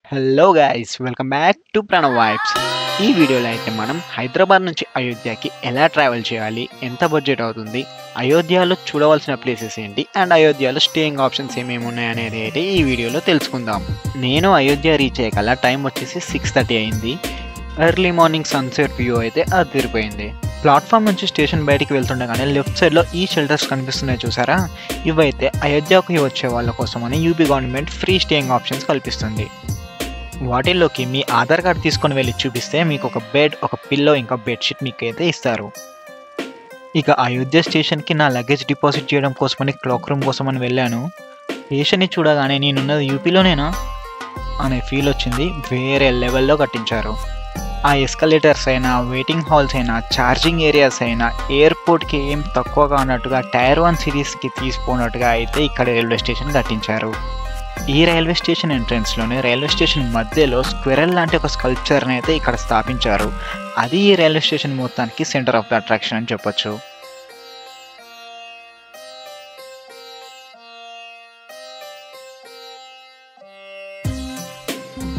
Hello guys welcome back to Pranav vibes. ఈ వీడియోలో అయితే మనం హైదరాబాద్ నుంచి అయోధ్యకి ఎలా ట్రావెల్ చేయాలి, ఎంత బడ్జెట్ అవుతుంది, అయోధ్యలో చూడవలసిన ప్లేసెస్ ఏంటి అండ్ అయోధ్యలో స్టేయింగ్ ఆప్షన్స్ ఏమేమి ఉన్నాయనేది అయితే ఈ వీడియోలో తెలుసుకుందాం. నేను అయోధ్య రీచ్ అయ్యేకల్లా టైం వచ్చేసి 6:30 అయింది. ఎర్లీ మార్నింగ్ సన్సెట్ వ్యూ అయితే అదిరిపోయింది. ప్లాట్ఫామ్ నుంచి స్టేషన్ బయటికి వెళ్తుండగానే లెఫ్ట్ సైడ్లో ఈ షెల్టర్స్ కనిపిస్తున్నాయి చూసారా, ఇవైతే అయోధ్యకి వచ్చే వాళ్ళ కోసమని UP government free staying options కల్పిస్తుంది. వాటిల్లోకి మీ ఆధార్ కార్డ్ తీసుకొని వెళ్ళి చూపిస్తే మీకు ఒక బెడ్, ఒక పిల్లో, ఇంకా బెడ్షీట్ మీకు అయితే ఇస్తారు. ఇక అయోధ్య స్టేషన్కి నా లగేజ్ డిపాజిట్ చేయడం కోసమని క్లాక్ రూమ్ కోసమని వెళ్ళాను. స్టేషన్ని చూడగానే నేనున్నది యూపీలోనేనా అనే ఫీల్ వచ్చింది. వేరే లెవెల్లో కట్టించారు. ఆ ఎస్కలేటర్స్ అయినా, వెయిటింగ్ హాల్స్ అయినా, ఛార్జింగ్ ఏరియాస్ అయినా ఎయిర్పోర్ట్కి ఏం తక్కువగా ఉన్నట్టుగా టైర్ 1 సిటీస్కి తీసిపోయినట్టుగా అయితే ఇక్కడ రైల్వే స్టేషన్ కట్టించారు. ఈ రైల్వే స్టేషన్ ఎంట్రన్స్లోనే రైల్వే స్టేషన్ మధ్యలో స్క్విరల్ లాంటి ఒక స్కల్ప్చర్ని అయితే ఇక్కడ స్థాపించారు. అది ఈ రైల్వే స్టేషన్ మొత్తానికి సెంటర్ ఆఫ్ ద అట్రాక్షన్ అని చెప్పొచ్చు.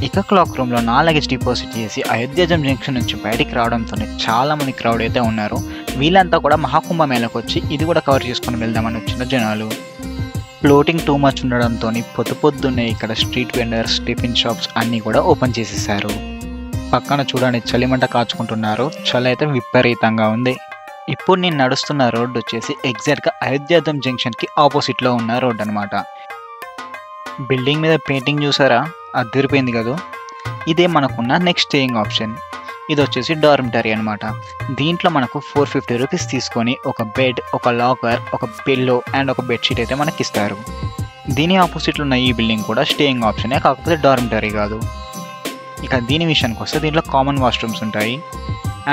ఇక క్లాక్ రూమ్లో నా లగేజ్ డిపాజిట్ చేసి అయోధ్య జంక్షన్ నుంచి బయటికి రావడంతోనే చాలా మంది క్రౌడ్ అయితే ఉన్నారు. వీళ్ళంతా కూడా మహాకుంభ మేళకు వచ్చి ఇది కూడా కవర్ చేసుకుని వెళ్దామని వచ్చిన జనాలు. ఫ్లోటింగ్ టూ మచ్ ఉండడంతో పొద్దున్నే ఇక్కడ స్ట్రీట్ వెండర్స్, టిఫిన్ షాప్స్ అన్నీ కూడా ఓపెన్ చేసేసారు. పక్కన చూడండి చలిమంట కాచుకుంటున్నారు. చలి అయితే విపరీతంగా ఉంది. ఇప్పుడు నేను నడుస్తున్న రోడ్డు వచ్చేసి ఎగ్జాక్ట్గా అయోధ్యాదం జంక్షన్కి ఆపోజిట్లో ఉన్న రోడ్ అనమాట. బిల్డింగ్ మీద పెయింటింగ్ చూసారా, అదిరిపోయింది కదా. ఇదే మనకున్న నెక్స్ట్ స్టేయింగ్ ఆప్షన్. ఇది వచ్చేసి డార్మిటరీ అనమాట. దీంట్లో మనకు 450 రూపీస్ తీసుకొని ఒక బెడ్, ఒక లాకర్, ఒక పిల్లో అండ్ ఒక బెడ్షీట్ అయితే మనకి ఇస్తారు. దీని ఆపోజిట్లో ఉన్న ఈ బిల్డింగ్ కూడా స్టేయింగ్ ఆప్షనే, కాకపోతే డార్మిటరీ కాదు. ఇక దీని విషయానికి వస్తే దీంట్లో కామన్ వాష్రూమ్స్ ఉంటాయి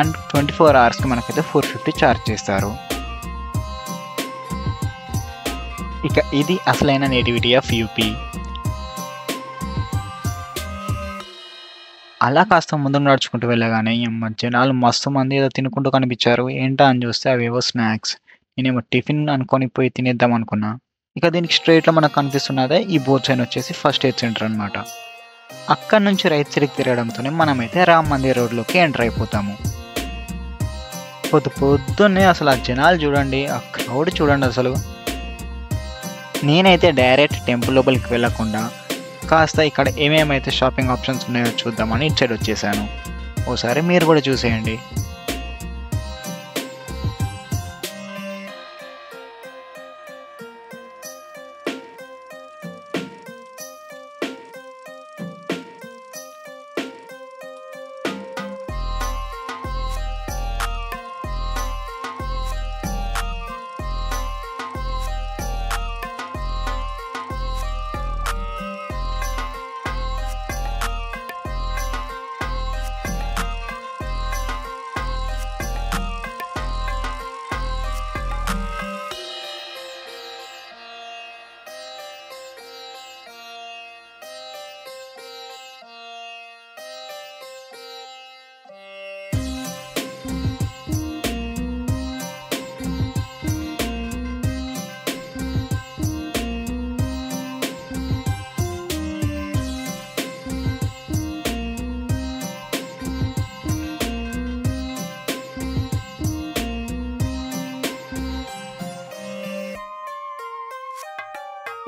అండ్ 24 అవర్స్కి మనకైతే 450 ఛార్జ్ చేస్తారు. ఇక ఇది అసలైన నేటివిటీ ఆఫ్ యూపీ. అలా కాస్త ముందుకు నడుచుకుంటూ వెళ్ళగానే జనాలు మస్తు మంది ఏదో తినుకుంటూ కనిపించారు. ఏంటా అని చూస్తే అవేవో స్నాక్స్. నేనేమో టిఫిన్ అనుకొని పోయి తినేద్దాం అనుకున్నా. ఇక దీనికి స్ట్రైట్లో మనకు కనిపిస్తున్నదే ఈ బోత్ సైడ్ వచ్చేసి ఫస్ట్ ఎయిడ్ సెంటర్ అనమాట. అక్కడి నుంచి రైట్ సైడ్కి తిరగడంతోనే మనమైతే రామ్ మందిర్ రోడ్లోకి ఎంటర్ అయిపోతాము. పొద్దున్నే అసలు ఆ జనాలు చూడండి, ఆ క్రౌడ్ చూడండి. అసలు నేనైతే డైరెక్ట్ టెంపుల్ లోపలికి వెళ్ళకుండా కాస్త ఇక్కడ ఏమేమైతే షాపింగ్ ఆప్షన్స్ ఉన్నాయో చూద్దామని ఇటు సైడ్ వచ్చేసాను. ఓసారి మీరు కూడా చూసేయండి.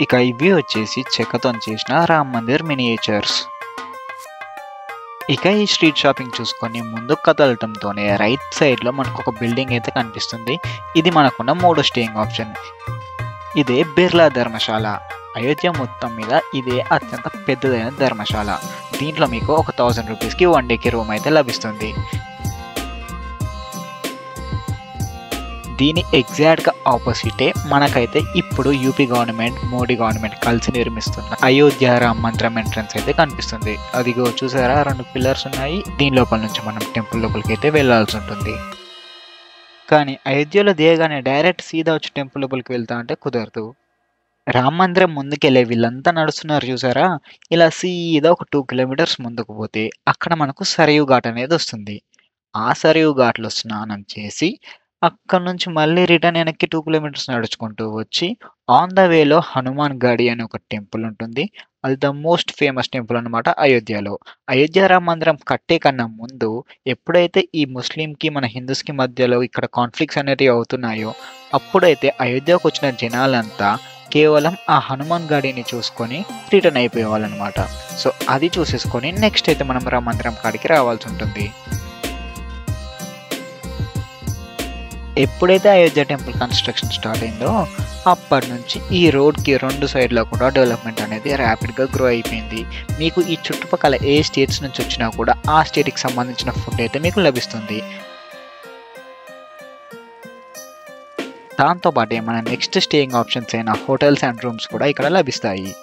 ఇక ఇవి వచ్చేసి చెక్కతో చేసిన రామ్ మందిర్ మినియేచర్స్. ఇక ఈ స్ట్రీట్ షాపింగ్ చూసుకొని ముందుకు కదలటంతోనే రైట్ సైడ్లో మనకు ఒక బిల్డింగ్ అయితే కనిపిస్తుంది. ఇది మనకున్న మూడో స్టేయింగ్ ఆప్షన్. ఇదే బిర్లా ధర్మశాల. అయోధ్య మొత్తం మీద ఇదే అత్యంత పెద్దదైన ధర్మశాల. దీంట్లో మీకు ఒక 1000 రూపీస్కి 1 డేకి రూమ్ అయితే లభిస్తుంది. దీని ఎగ్జాక్ట్గా ఆపోజిటే మనకైతే ఇప్పుడు యూపీ గవర్నమెంట్, మోడీ గవర్నమెంట్ కలిసి నిర్మిస్తున్న అయోధ్య రామ్ మందిరం ఎంట్రన్స్ అయితే కనిపిస్తుంది. అదిగో చూసారా, 2 పిల్లర్స్ ఉన్నాయి. దీని లోపల నుంచి మనం టెంపుల్ లోపలికి అయితే వెళ్ళాల్సి ఉంటుంది. కానీ అయోధ్యలో దిగగానే డైరెక్ట్ సీదా వచ్చి టెంపుల్ లోపలికి వెళ్తా అంటే కుదరదు. రామ్ మందిరం ముందుకెళ్ళే వీళ్ళంతా నడుస్తున్నారు చూసారా, ఇలా సీదా ఒక 2 కిలోమీటర్స్ ముందుకు పోతే అక్కడ మనకు సరయూ ఘాట్ అనేది వస్తుంది. ఆ సరయూ ఘాట్లో స్నానం చేసి అక్కడి నుంచి మళ్ళీ రిటర్న్ వెనక్కి 2 కిలోమీటర్స్ నడుచుకుంటూ వచ్చి ఆన్ ద వేలో హనుమాన్ గడి అనే ఒక టెంపుల్ ఉంటుంది. అది ద మోస్ట్ ఫేమస్ టెంపుల్ అనమాట అయోధ్యలో. అయోధ్య రామ మందిరం కట్టే కన్నా ముందు ఎప్పుడైతే ఈ ముస్లింకి మన హిందూస్కి మధ్యలో ఇక్కడ కాన్ఫ్లిక్ట్స్ అనేటివి అవుతున్నాయో అప్పుడైతే అయోధ్యకు వచ్చిన జనాలంతా కేవలం ఆ హనుమాన్ గడిని చూసుకొని రిటర్న్ అయిపోయేవాళ్ళనమాట. సో అది చూసేసుకొని నెక్స్ట్ అయితే మనం రామ మందిరం కాడికి రావాల్సి ఉంటుంది. ఎప్పుడైతే అయోధ్య టెంపుల్ కన్స్ట్రక్షన్ స్టార్ట్ అయిందో అప్పటి నుంచి ఈ రోడ్కి 2 సైడ్లో కూడా డెవలప్మెంట్ అనేది ర్యాపిడ్గా గ్రో అయిపోయింది. మీకు ఈ చుట్టుపక్కల ఏ స్టేట్స్ నుంచి వచ్చినా కూడా ఆ స్టేట్కి సంబంధించిన ఫుడ్ అయితే మీకు లభిస్తుంది. దాంతోపాటే మన నెక్స్ట్ స్టేయింగ్ ఆప్షన్స్ అయిన హోటల్స్ అండ్ రూమ్స్ కూడా ఇక్కడ లభిస్తాయి.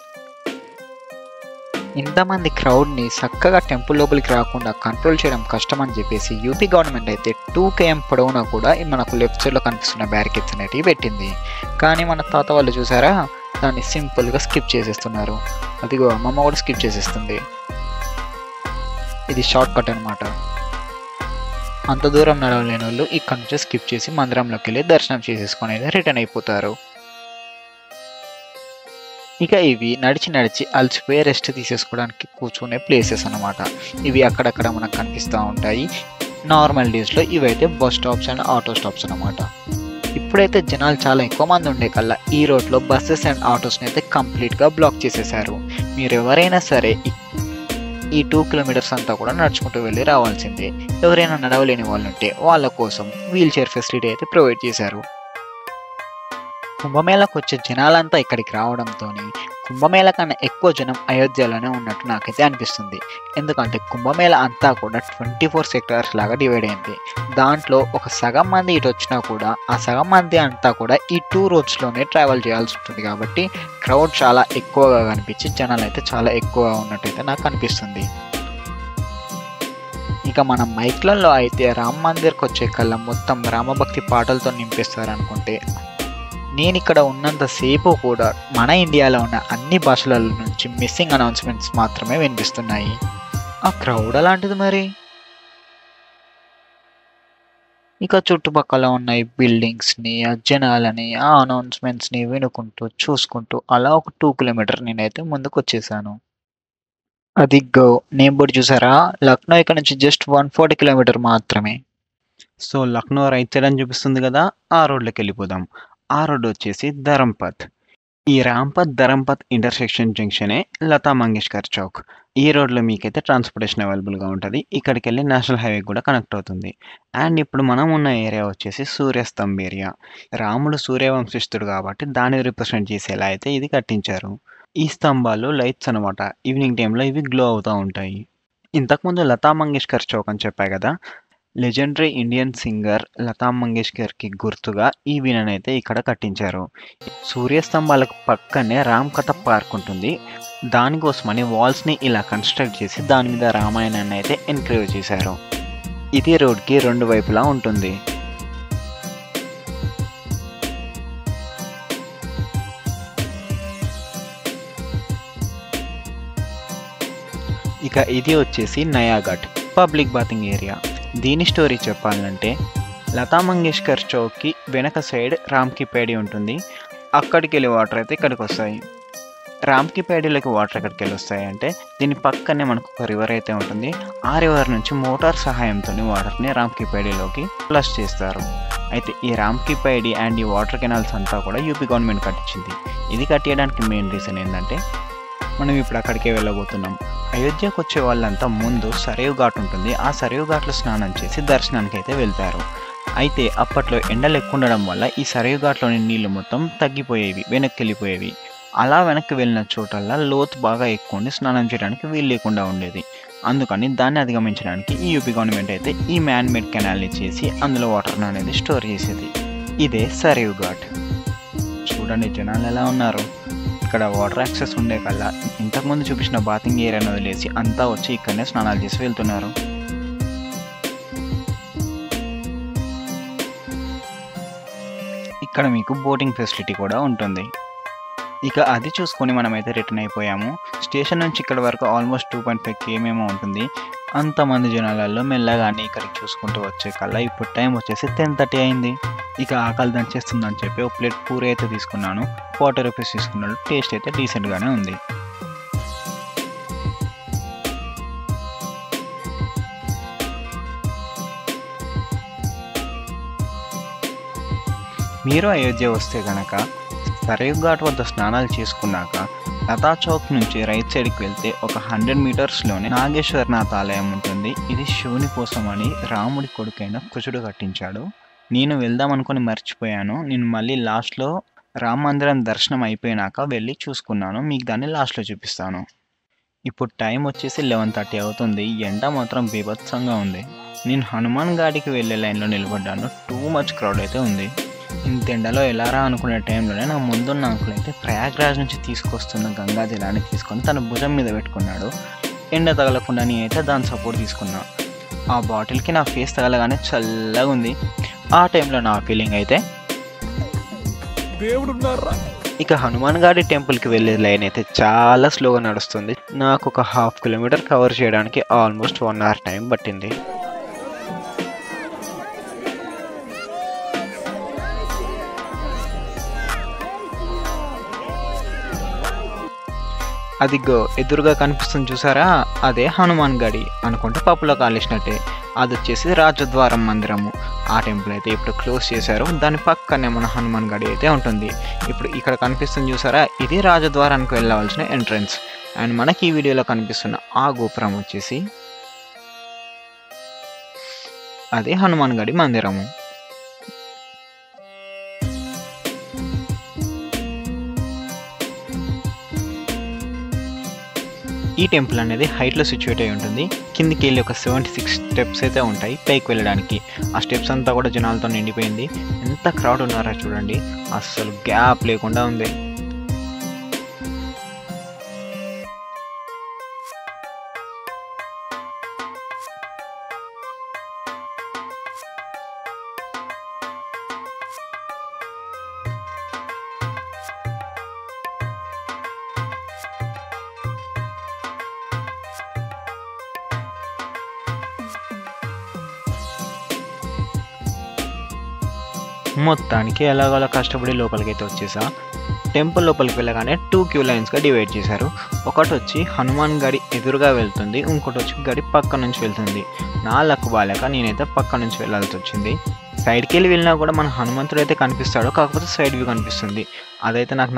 ఇంతమంది క్రౌడ్ని చక్కగా టెంపుల్ లోపలికి రాకుండా కంట్రోల్ చేయడం కష్టం అని చెప్పేసి యూపీ గవర్నమెంట్ అయితే 2 km పొడవునా కూడా మనకు లెఫ్ట్ సైడ్లో కనిపిస్తున్న బ్యారికేడ్స్ అనేటివి పెట్టింది. కానీ మన తాత వాళ్ళు చూసారా, దాన్ని సింపుల్గా స్కిప్ చేసేస్తున్నారు. అదిగో అమ్మమ్మ కూడా స్కిప్ చేసేస్తుంది. ఇది షార్ట్ కట్ అనమాట. అంత దూరం నడవలేని వాళ్ళు ఇక్కడ నుంచి స్కిప్ చేసి మందిరంలోకి వెళ్ళి దర్శనం చేసేసుకొని అయితే రిటర్న్ అయిపోతారు. ఇక ఇవి నడిచి అలసిపోయి రెస్ట్ తీసేసుకోవడానికి కూర్చునే ప్లేసెస్ అనమాట. ఇవి అక్కడక్కడ మనకు కనిపిస్తూ ఉంటాయి. నార్మల్ డేస్లో ఇవైతే bus stops and auto stops అనమాట. ఇప్పుడైతే జనాలు చాలా ఎక్కువ మంది ఉండే కల్లా ఈ రోడ్లో బస్సెస్ అండ్ ఆటోస్ని అయితే కంప్లీట్గా బ్లాక్ చేసేసారు. మీరు ఎవరైనా సరే ఈ 2 కిలోమీటర్స్ అంతా కూడా నడుచుకుంటూ వెళ్ళి రావాల్సిందే. ఎవరైనా నడవలేని వాళ్ళు ఉంటే వాళ్ళ కోసం వీల్ చైర్ ఫెసిలిటీ అయితే ప్రొవైడ్ చేశారు. కుంభమేళకు వచ్చే జనాలంతా ఇక్కడికి రావడంతో కుంభమేళ కన్నా ఎక్కువ జనం అయోధ్యలోనే ఉన్నట్టు నాకైతే అనిపిస్తుంది. ఎందుకంటే కుంభమేళ అంతా కూడా 24 సెక్టార్స్ లాగా డివైడ్ అయింది. దాంట్లో ఒక సగం మంది ఇటు వచ్చినా కూడా ఆ సగం మంది అంతా కూడా ఈ 2 రోడ్స్లోనే ట్రావెల్ చేయాల్సి ఉంటుంది. కాబట్టి క్రౌడ్ చాలా ఎక్కువగా కనిపించి జనాలు అయితే చాలా ఎక్కువగా ఉన్నట్టయితే నాకు అనిపిస్తుంది. ఇక మన మైక్లలో అయితే రామ మందిర్కి వచ్చే కల్లా మొత్తం రామభక్తి పాటలతో నింపేస్తారనుకుంటే, నేను ఇక్కడ ఉన్నంతసేపు కూడా మన ఇండియాలో ఉన్న అన్ని భాషల నుంచి మిస్సింగ్ అనౌన్స్మెంట్స్ మాత్రమే వినిపిస్తున్నాయి. ఆ క్రౌడ్ అలాంటిది మరి. ఇక చుట్టుపక్కల ఉన్న ఈ బిల్డింగ్స్ని, ఆ జనాలని, ఆ అనౌన్స్మెంట్స్ని వినుకుంటూ చూసుకుంటూ అలా ఒక 2 కిలోమీటర్ నేనైతే ముందుకు వచ్చేసాను. అది గో నేమ్ బోర్డు చూసారా, లక్నో ఇక్కడ నుంచి జస్ట్ 140 కిలోమీటర్ మాత్రమే. సో లక్నో రైట్ సైడ్ అని చూపిస్తుంది కదా, ఆ రోడ్లోకి వెళ్ళిపోదాం. ఆ రోడ్ వచ్చేసి ధరంపత్. ఈ ధరంపత్ ఇంటర్సెక్షన్ జంక్షనే లతా మంగేష్కర్ చౌక్. ఈ రోడ్లో మీకైతే ట్రాన్స్పోర్టేషన్ అవైలబుల్గా ఉంటుంది. ఇక్కడికి వెళ్ళి నేషనల్ హైవే కూడా కనెక్ట్ అవుతుంది. అండ్ ఇప్పుడు మనం ఉన్న ఏరియా వచ్చేసి సూర్యస్తంభ్ ఏరియా. రాముడు సూర్యవంశస్థుడు కాబట్టి దాన్ని రిప్రజెంట్ చేసేలా అయితే ఇది కట్టించారు. ఈ స్తంభాలు లైట్స్ అనమాట. ఈవినింగ్ టైంలో ఇవి గ్లో అవుతూ ఉంటాయి. ఇంతకుముందు లతా మంగేష్కర్ చౌక్ అని చెప్పాయి కదా, లెజెండరీ ఇండియన్ సింగర్ లతా మంగేష్కర్కి గుర్తుగా ఈ వీణనైతే ఇక్కడ కట్టించారు. సూర్యస్తంభాలకు పక్కనే రామ్ కథ పార్క్ ఉంటుంది. దానికోసమని వాల్స్ని ఇలా కన్స్ట్రక్ట్ చేసి దాని మీద రామాయణాన్ని అయితే ఎన్క్రేవ్ చేశారు. ఇది రోడ్కి 2 వైపులా ఉంటుంది. ఇక ఇది వచ్చేసి నయాఘాట్ పబ్లిక్ బాతింగ్ ఏరియా. దీని స్టోరీ చెప్పాలంటే, లతా మంగేష్కర్ చౌక్కి వెనక సైడ్ రామ్కి పేడి ఉంటుంది. అక్కడికి వెళ్ళి వాటర్ అయితే ఇక్కడికి వస్తాయి. రామ్కి పేడిలోకి వాటర్ ఎక్కడికి వెళ్ళి వస్తాయి అంటే, దీని పక్కనే మనకు ఒక రివర్ అయితే ఉంటుంది. ఆ రివర్ నుంచి మోటార్ సహాయంతో వాటర్ని రామ్కి పేడిలోకి ఫ్లష్ చేస్తారు. అయితే ఈ రామ్కి పేడి అండ్ ఈ వాటర్ కెనాల్స్ అంతా కూడా యూపీ గవర్నమెంట్ కట్టించింది. ఇది కట్టేయడానికి మెయిన్ రీజన్ ఏంటంటే, మనం ఇప్పుడు అక్కడికే వెళ్ళబోతున్నాం. అయోధ్యకు వచ్చే వాళ్ళంతా ముందు సరైవ్ ఘాట్ ఉంటుంది. ఆ సరైవ్ ఘాట్లో స్నానం చేసి దర్శనానికి అయితే వెళ్తారు. అయితే అప్పట్లో ఎండలు ఎక్కువ ఉండడం వల్ల ఈ సరైవ్ ఘాట్లోని నీళ్లు మొత్తం తగ్గిపోయేవి, వెనక్కి వెళ్ళిపోయేవి. అలా వెనక్కి వెళ్ళిన చోటల్లా లోతు బాగా ఎక్కువ ఉండి స్నానం చేయడానికి వీలు లేకుండా ఉండేది. అందుకని దాన్ని అధిగమించడానికి ఈ యూపీ గవర్నమెంట్ అయితే ఈ మ్యాన్ మేడ్ కెనాల్ని చేసి అందులో వాటర్ అనేది స్టోర్ చేసేది. ఇదే సరైవ్ ఘాట్. చూడండి జనాలు ఎలా ఉన్నారు. ఇక్కడ వాటర్ యాక్సెస్ ఉండే కల్లా ఇంతకుముందు చూపించిన బాతింగ్ ఏరియాను వదిలేసి అంతా వచ్చి ఇక్కడనే స్నానాలు చేసి వెళ్తున్నారు. ఇక్కడ మీకు బోటింగ్ ఫెసిలిటీ కూడా ఉంటుంది. ఇక అది చూసుకొని మనమైతే రిటర్న్ అయిపోయాము. స్టేషన్ నుంచి ఇక్కడ వరకు ఆల్మోస్ట్ 2.5 km ఉంటుంది. అంతమంది జనాలలో మెల్లగానే ఇక్కడికి చూసుకుంటూ వచ్చే కల్లా ఇప్పుడు టైం వచ్చేసి 10:30 అయింది. ఇక ఆకలి దంచేస్తుందని చెప్పి ఒక ప్లేట్ పూరి అయితే తీసుకున్నాను. 40 రూపీస్ తీసుకున్నాను. టేస్ట్ అయితే డీసెంట్గానే ఉంది. మీరు అయోధ్య వస్తే కనుక సరయూ ఘాట్ వద్ద స్నానాలు చేసుకున్నాక లతా చౌక్ నుంచి రైట్ సైడ్కి వెళ్తే ఒక 100 మీటర్స్లోనే నాగేశ్వరనాథ్ ఆలయం ఉంటుంది. ఇది శివుని కోసం అని రాముడి కొడుకైన కుజుడు కట్టించాడు. నేను వెళ్దాం అనుకుని మర్చిపోయాను. నేను మళ్ళీ లాస్ట్లో రామ మందిరం దర్శనం అయిపోయినాక వెళ్ళి చూసుకున్నాను. మీకు దాన్ని లాస్ట్లో చూపిస్తాను. ఇప్పుడు టైం వచ్చేసి 11:30 అవుతుంది. ఎండ మాత్రం బీభత్సంగా ఉంది. నేను హనుమాన్ గాడికి వెళ్ళే లైన్లో నిలబడ్డాను. టూ మచ్ క్రౌడ్ అయితే ఉంది. ఇంత ఎండలో ఎలారా అనుకునే టైంలోనే నా ముందున్న అంకుల్ అయితే ప్రయాగ్రాజ్ నుంచి తీసుకొస్తున్న గంగా జలాన్ని తీసుకొని తన భుజం మీద పెట్టుకున్నాడు. ఎండ తగలకుండా నేనైతే దాని సపోర్ట్ తీసుకున్నా. ఆ బాటిల్కి నా ఫేస్ తగలగానే చల్లగా ఉంది. ఆ టైంలో నా ఫీలింగ్ అయితే దేవుడున్నారా. ఇక హనుమాన్ గాడి టెంపుల్కి వెళ్ళే లైన్ అయితే చాలా స్లోగా నడుస్తుంది. నాకు ఒక 1/2 కిలోమీటర్ కవర్ చేయడానికి ఆల్మోస్ట్ 1 అవర్ టైం పట్టింది. అదిగో ఎదురుగా కనిపిస్తుంది చూసారా, అదే హనుమాన్ గడి అనుకుంటే పప్పులో కాలేసినట్టే. అది వచ్చేసి రాజద్వారం మందిరము. ఆ టెంపుల్ అయితే ఇప్పుడు క్లోజ్ చేశారు. దాని పక్కనే మన హనుమాన్ గడి అయితే ఉంటుంది. ఇప్పుడు ఇక్కడ కనిపిస్తుంది చూసారా, ఇది రాజద్వారానికి వెళ్ళవలసిన ఎంట్రన్స్. అండ్ మనకి ఈ వీడియోలో కనిపిస్తున్న ఆ గోపురం వచ్చేసి అదే హనుమాన్ గడి మందిరము. ఈ టెంపుల్ అనేది హైట్లో సిచ్యువేట్ అయి ఉంటుంది. కిందికి వెళ్ళి ఒక 76 స్టెప్స్ అయితే ఉంటాయి పైకి వెళ్ళడానికి. ఆ స్టెప్స్ అంతా కూడా జనాలతో నిండిపోయింది. ఎంత క్రౌడ్ ఉన్నారో చూడండి, అస్సలు గ్యాప్ లేకుండా ఉంది. మొత్తానికి ఎలాగోలా కష్టపడి లోపలికైతే వచ్చేసా. టెంపుల్ లోపలికి వెళ్ళగానే 2 క్యూ లైన్స్గా డివైడ్ చేశారు. ఒకటి వచ్చి హనుమాన్ గడి ఎదురుగా వెళ్తుంది, ఇంకోటి వచ్చి గడి పక్క నుంచి వెళ్తుంది. నా లక్ బాలేక నేనైతే పక్క నుంచి వెళ్ళాల్సి వచ్చింది. సైడ్కి వెళ్ళి వెళ్ళినా కూడా మన హనుమంతుడు అయితే కనిపిస్తాడు, కాకపోతే సైడ్ వ్యూ కనిపిస్తుంది. అదైతే నాకు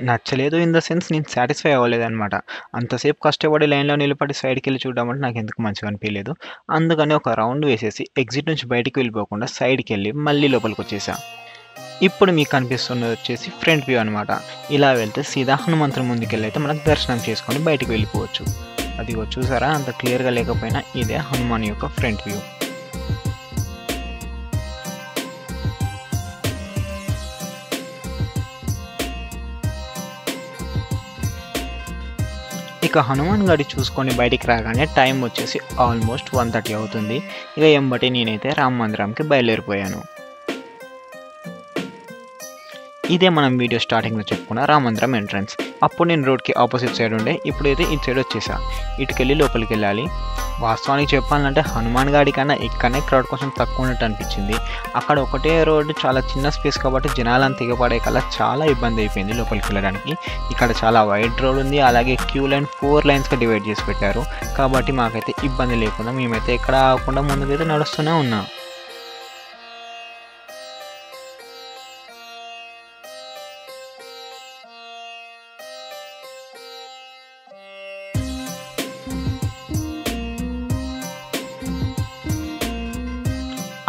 నచ్చలేదు ఇన్ ద సెన్స్ నేను సాటిస్ఫై అవ్వలేదు అనమాట. అంతసేపు కష్టపడి లైన్లో నిలబడి సైడ్కి వెళ్ళి చూడడం అంటే నాకు ఎందుకు మంచిగా అనిపించలేదు. అందుకని ఒక రౌండ్ వేసేసి ఎగ్జిట్ నుంచి బయటికి వెళ్ళిపోకుండా సైడ్కి వెళ్ళి మళ్ళీ లోపలికి వచ్చేసా. ఇప్పుడు మీకు కనిపిస్తున్నది వచ్చేసి ఫ్రంట్ వ్యూ అనమాట. ఇలా వెళ్తే సీదా హనుమంతుని ముందుకెళ్ళి అయితే మనకు దర్శనం చేసుకొని బయటికి వెళ్ళిపోవచ్చు. అది చూసారా, అంత క్లియర్గా లేకపోయినా ఇదే హనుమాన్ యొక్క ఫ్రంట్ వ్యూ. ఇక హనుమాన్ గడి చూసుకొని బయటికి రాగానే టైం వచ్చేసి ఆల్మోస్ట్ 1:30 అవుతుంది. ఇక ఎంబటి నేనైతే రామ మందిరంకి బయలుదేరిపోయాను. ఇదే మనం వీడియో స్టార్టింగ్లో చెప్పుకున్న రామ మందిరం ఎంట్రన్స్. అప్పుడు నేను రోడ్కి ఆపోజిట్ సైడ్ ఉండే, ఇప్పుడైతే ఇటు సైడ్ వచ్చేసా. ఇటుకెళ్ళి లోపలికి వెళ్ళాలి. వాస్తవానికి చెప్పాలంటే హనుమాన్ గాడి కన్నా ఇక్కడనే క్రౌడ్ కొంచెం తక్కువ ఉన్నట్టు అనిపించింది. అక్కడ ఒకటే రోడ్డు, చాలా చిన్న స్పేస్ కాబట్టి జనాలను తెగపడే కల్లా చాలా ఇబ్బంది అయిపోయింది లోపలికి వెళ్ళడానికి. ఇక్కడ చాలా వైడ్ రోడ్ ఉంది, అలాగే క్యూ లైన్ 4 లైన్స్గా డివైడ్ చేసి పెట్టారు. కాబట్టి మాకైతే ఇబ్బంది లేకుండా మేమైతే ఎక్కడ ఆగకుండా ముందుకైతే నడుస్తూనే ఉన్నాం.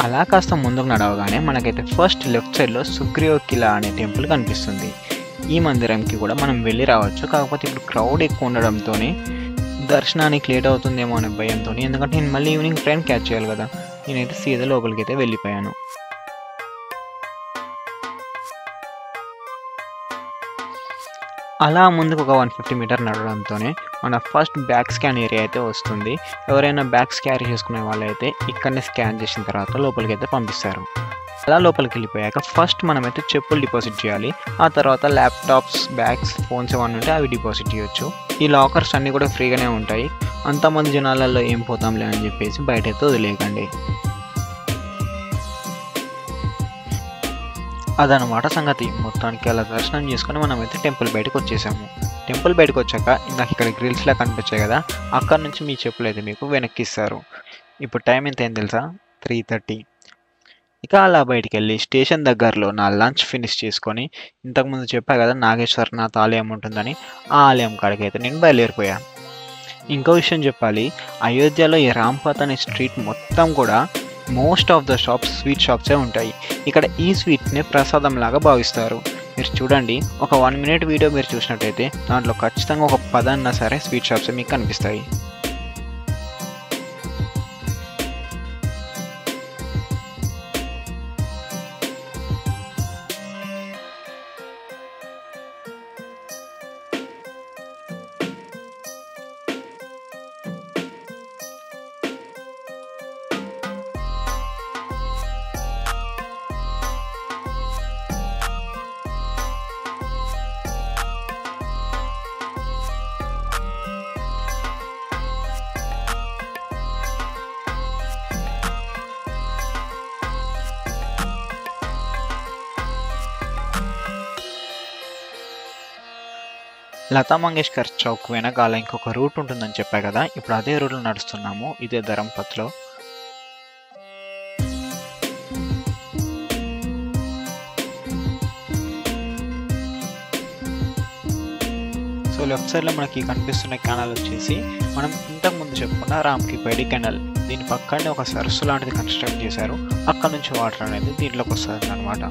అలా కాస్త ముందుకు నడవగానే మనకైతే ఫస్ట్ లెఫ్ట్ సైడ్లో సుగ్రీవ కిలా అనే టెంపుల్ కనిపిస్తుంది. ఈ మందిరంకి కూడా మనం వెళ్ళి రావచ్చు, కాకపోతే ఇప్పుడు క్రౌడ్ ఎక్కువ ఉండడంతో దర్శనానికి లేట్ అవుతుందేమో అనే భయంతో, ఎందుకంటే నేను మళ్ళీ ఈవినింగ్ ట్రైన్ క్యాచ్ చేయాలి కదా, నేనైతే సీదా లోపలికి అయితే వెళ్ళిపోయాను. అలా ముందుకు ఒక 150 మీటర్ నడవడంతోనే మన ఫస్ట్ బ్యాక్ స్కాన్ ఏరియా అయితే వస్తుంది. ఎవరైనా బ్యాగ్స్ క్యారీ చేసుకునే వాళ్ళైతే ఇక్కడనే స్కాన్ చేసిన తర్వాత లోపలికి అయితే పంపిస్తారు. అలా లోపలికి వెళ్ళిపోయాక ఫస్ట్ మనమైతే చెప్పులు డిపాజిట్ చేయాలి. ఆ తర్వాత ల్యాప్టాప్స్, బ్యాగ్స్, ఫోన్స్ ఏమన్నా ఉంటే అవి డిపాజిట్ చేయొచ్చు. ఈ లాకర్స్ అన్నీ కూడా ఫ్రీగానే ఉంటాయి. అంతమంది జనాలలో ఏం పోతాంలే అని చెప్పేసి బయట అయితే వదిలేయకండి. అదనమాట సంగతి. మొత్తానికి అలా దర్శనం చేసుకుని మనమైతే టెంపుల్ బయటకు వచ్చేసాము. టెంపుల్ బయటకు వచ్చాక ఇందాక ఇక్కడ గ్రిల్స్లా కనిపించాయి కదా, అక్కడ నుంచి మీ చెప్పులు అయితే మీకు వెనక్కి ఇస్తారు. ఇప్పుడు టైం ఎంత అయింది తెలుసా? 3:30. ఇక అలా బయటికి వెళ్ళి స్టేషన్ దగ్గరలో నా లంచ్ ఫినిష్ చేసుకొని, ఇంతకుముందు చెప్పా కదా నాగేశ్వరనాథ్ ఆలయం ఉంటుందని, ఆ ఆలయం కాడికి అయితే నేను బయలుదేరిపోయాను. ఇంకో విషయం చెప్పాలి, అయోధ్యలో ఈ రాంపత్ అనే స్ట్రీట్ మొత్తం కూడా most of the shops sweet షాప్సే ఉంటాయి. ఇక్కడ ఈ స్వీట్ని ప్రసాదం లాగా భావిస్తారు. మీరు చూడండి, ఒక 1 minute వీడియో మీరు చూసినట్టయితే దాంట్లో ఖచ్చితంగా ఒక 10 అన్నా సరే స్వీట్ షాప్స్ మీకు కనిపిస్తాయి. లతా మంగేష్కర్ చౌక్ వెనకాల ఇంకొక రూట్ ఉంటుందని చెప్పా కదా, ఇప్పుడు అదే రూట్లో నడుస్తున్నాము. ఇదే ధరంపత్లో. సో లెఫ్ట్ సైడ్లో మనకి కనిపిస్తున్న కెనాల్ వచ్చేసి మనం ఇంతకుముందు చెప్పుకున్న రామ్కి పైడి కెనాల్. దీని పక్కనే ఒక సరస్సు లాంటిది కన్స్ట్రక్ట్ చేశారు. అక్కడ నుంచి వాటర్ అనేది దీంట్లోకి వస్తుంది అనమాట.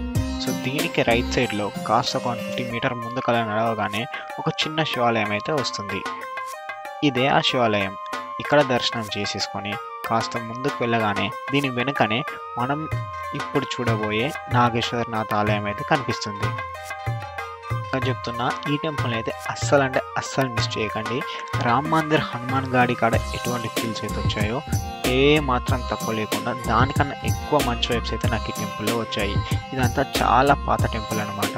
సో దీనికి రైట్ సైడ్లో కాస్త ఒక 50 మీటర్ ముందుకలా నడవగానే ఒక చిన్న శివాలయం అయితే వస్తుంది. ఇదే ఆ శివాలయం. ఇక్కడ దర్శనం చేసేసుకొని కాస్త ముందుకు వెళ్ళగానే దీని వెనుకనే మనం ఇప్పుడు చూడబోయే నాగేశ్వరనాథ్ ఆలయం అయితే కనిపిస్తుంది. చెప్తున్నా, ఈ టెంపుల్ అయితే అస్సలు అంటే అస్సలు మిస్ చేయకండి. రామ్ మందిర్, హనుమాన్ గాడి కాడ ఎటువంటి ఫీల్స్ అయితే వచ్చాయో ఏ మాత్రం తక్కువ లేకుండా దానికన్నా ఎక్కువ మంచి వైబ్స్ అయితే నాకు ఈ టెంపుల్లో వచ్చాయి. ఇదంతా చాలా పాత టెంపుల్ అనమాట.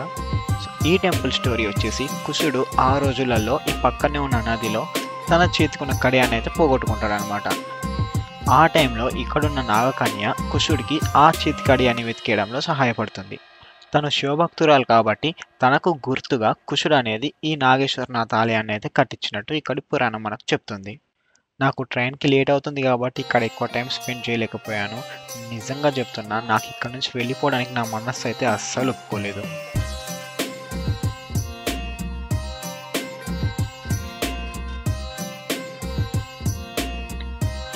సో ఈ టెంపుల్ స్టోరీ వచ్చేసి కుశుడు ఆ రోజులలో ఈ పక్కనే ఉన్న నదిలో తన చేతికున్న కడియాన్ని అయితే పోగొట్టుకుంటాడు అనమాట. ఆ టైంలో ఇక్కడున్న నాగకన్య కుశుడికి ఆ చేతి కడియాన్ని వెతికేయడంలో సహాయపడుతుంది. తను శివభక్తురాలు కాబట్టి తనకు గుర్తుగా కుశుడు అనేది ఈ నాగేశ్వరనాథ్ ఆలయాన్ని అయితే కట్టించినట్టు ఇక్కడి పురాణం మనకు చెప్తుంది. నాకు ట్రైన్కి లేట్ అవుతుంది కాబట్టి ఇక్కడ ఎక్కువ టైం స్పెండ్ చేయలేకపోయాను. నిజంగా చెప్తున్నా, నాకు ఇక్కడ నుంచి వెళ్ళిపోవడానికి నా మనస్సు అయితే అస్సలు ఒప్పుకోలేదు.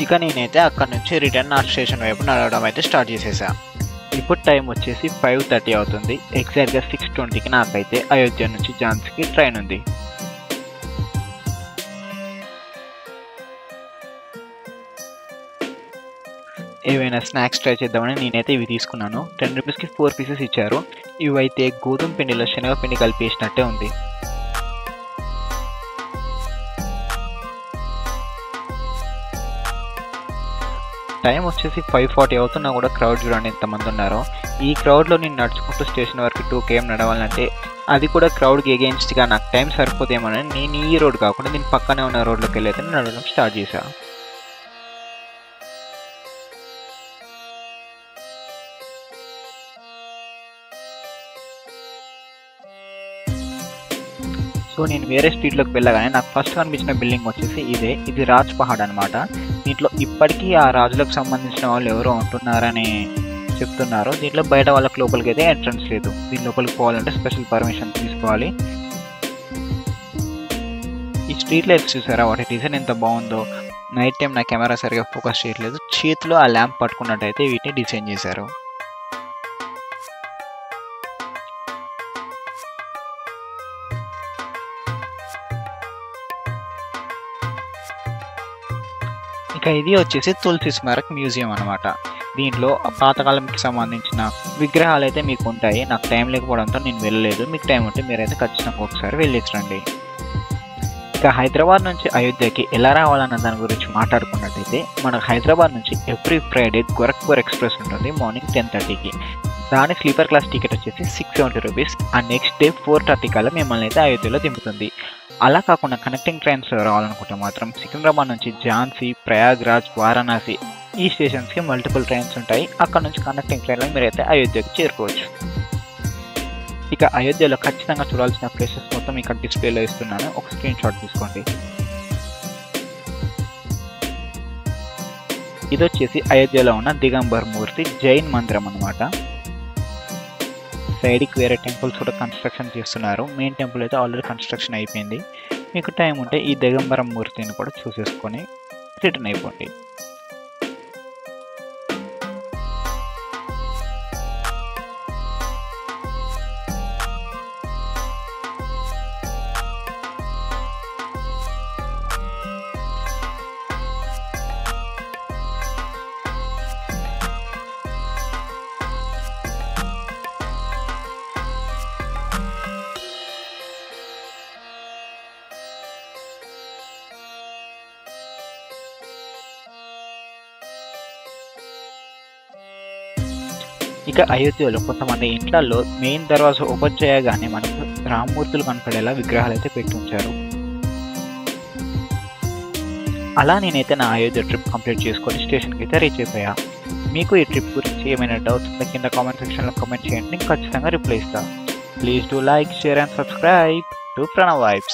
ఇక నేనైతే అక్కడ నుంచి రిటర్న్ ఆ స్టేషన్ వైపు నడవడం అయితే స్టార్ట్ చేసేసా. ఇప్పుడు టైం వచ్చేసి 5:30 అవుతుంది. ఎగ్జాక్ట్గా 6:20కి నాకైతే అయోధ్య నుంచి ఝాన్సీకి ట్రైన్ ఉంది. ఏవైనా స్నాక్స్ ట్రై చేద్దామని నేనైతే ఇవి తీసుకున్నాను. 10 రూపీస్కి 4 పీసెస్ ఇచ్చారు. ఇవైతే గోధుమ పిండిలో శనగపిండి కలిపి వేసినట్టే ఉంది. టైం వచ్చేసి 5:40 అవుతున్నా కూడా క్రౌడ్ చూడండి ఎంతమంది ఉన్నారో. ఈ క్రౌడ్లో నేను నడుచుకుంటూ స్టేషన్ వరకు 2 km నడవాలంటే అది కూడా క్రౌడ్కి ఎగెయిన్స్ట్గా నాకు టైం సరిపోతేమోనని నేను ఈ రోడ్ కాకుండా దీని పక్కనే ఉన్న రోడ్లోకి వెళ్ళి అయితే నడవడం స్టార్ట్ చేశాను. సో నేను వేరే స్ట్రీట్లోకి వెళ్ళగానే నాకు ఫస్ట్ కనిపించిన బిల్డింగ్ వచ్చేసి ఇది రాజ్ పహాడ్ అనమాట. దీంట్లో ఇప్పటికీ ఆ రాజులకు సంబంధించిన వాళ్ళు ఎవరో ఉంటున్నారని చెప్తున్నారు. దీంట్లో బయట వాళ్ళకి లోపలికి అయితే ఎంట్రన్స్ లేదు. దీని లోపలికి పోవాలంటే స్పెషల్ పర్మిషన్ తీసుకోవాలి. ఈ స్ట్రీట్ లైట్స్ చూసారా, వాటి డిజైన్ ఎంత బాగుందో. నైట్ టైం నా కెమెరా సరిగా ఫోకస్ చేయట్లేదు. చేతిలో ఆ ల్యాంప్ పట్టుకున్నట్టయితే వీటిని డిజైన్ చేశారు. ఇక ఇది వచ్చేసి తులసి స్మారక్ మ్యూజియం అనమాట. దీంట్లో పాతకాలంకి సంబంధించిన విగ్రహాలు అయితే మీకు ఉంటాయి. నాకు టైం లేకపోవడంతో నేను వెళ్ళలేదు. మీకు టైం ఉంటే మీరైతే ఖచ్చితంగా ఒకసారి వెళ్ళిరండి. ఇక హైదరాబాద్ నుంచి అయోధ్యకి ఎలా రావాలన్న దాని గురించి మాట్లాడుకున్నట్టయితే మనకు హైదరాబాద్ నుంచి ఎవ్రీ ఫ్రైడే గోరఖ్పూర్ ఎక్స్ప్రెస్ ఉంటుంది మార్నింగ్ 10:30కి. దాని స్లీపర్ క్లాస్ టికెట్ వచ్చేసి 670 రూపీస్. ఆ నెక్స్ట్ డే 4:30 కల్లా మిమ్మల్ని అయితే అయోధ్యలో దింపుతుంది. అలా కాకుండా కనెక్టింగ్ ట్రైన్స్ రావాలనుకుంటే మాత్రం సికింద్రాబాద్ నుంచి ఝాన్సీ, ప్రయాగ్రాజ్, వారణాసి ఈ స్టేషన్స్కి మల్టిపుల్ ట్రైన్స్ ఉంటాయి. అక్కడ నుంచి కనెక్టింగ్ ట్రైన్లో మీరైతే అయోధ్యకి చేరుకోవచ్చు. ఇక అయోధ్యలో ఖచ్చితంగా చూడాల్సిన ప్లేసెస్ మొత్తం ఇక్కడ డిస్ప్లేలో ఇస్తున్నాను, ఒక స్క్రీన్ షాట్ తీసుకోండి. ఇది వచ్చేసి అయోధ్యలో ఉన్న దిగంబర్ మూర్తి జైన్ మందిరం అన్నమాట. సైడ్కి వేరే టెంపుల్స్ కూడా కన్స్ట్రక్షన్ చేస్తున్నారు. మెయిన్ టెంపుల్ అయితే ఆల్రెడీ కన్స్ట్రక్షన్ అయిపోయింది. మీకు టైం ఉంటే ఈ దిగంబరం మూర్తిని కూడా చూసేసుకొని రిటర్న్ అయిపోండి. ఇక అయోధ్యలో కొంతమంది ఇంట్లలో మెయిన్ దర్వాజా ఓపెన్ చేయగానే మనకు రామ్మూర్తులు కనపడేలా విగ్రహాలు అయితే పెట్టి ఉంచారు. అలా నేనైతే నా అయోధ్య ట్రిప్ కంప్లీట్ చేసుకొని స్టేషన్కి అయితే రీచ్ అయిపోయా. మీకు ఈ ట్రిప్ గురించి ఏమైనా డౌట్స్ ఉంటే కింద కామెంట్ సెక్షన్లో కామెంట్ చేయండి, నేను ఖచ్చితంగా రిప్లై ఇస్తాను. Please do like, share and subscribe to Pranav vibes.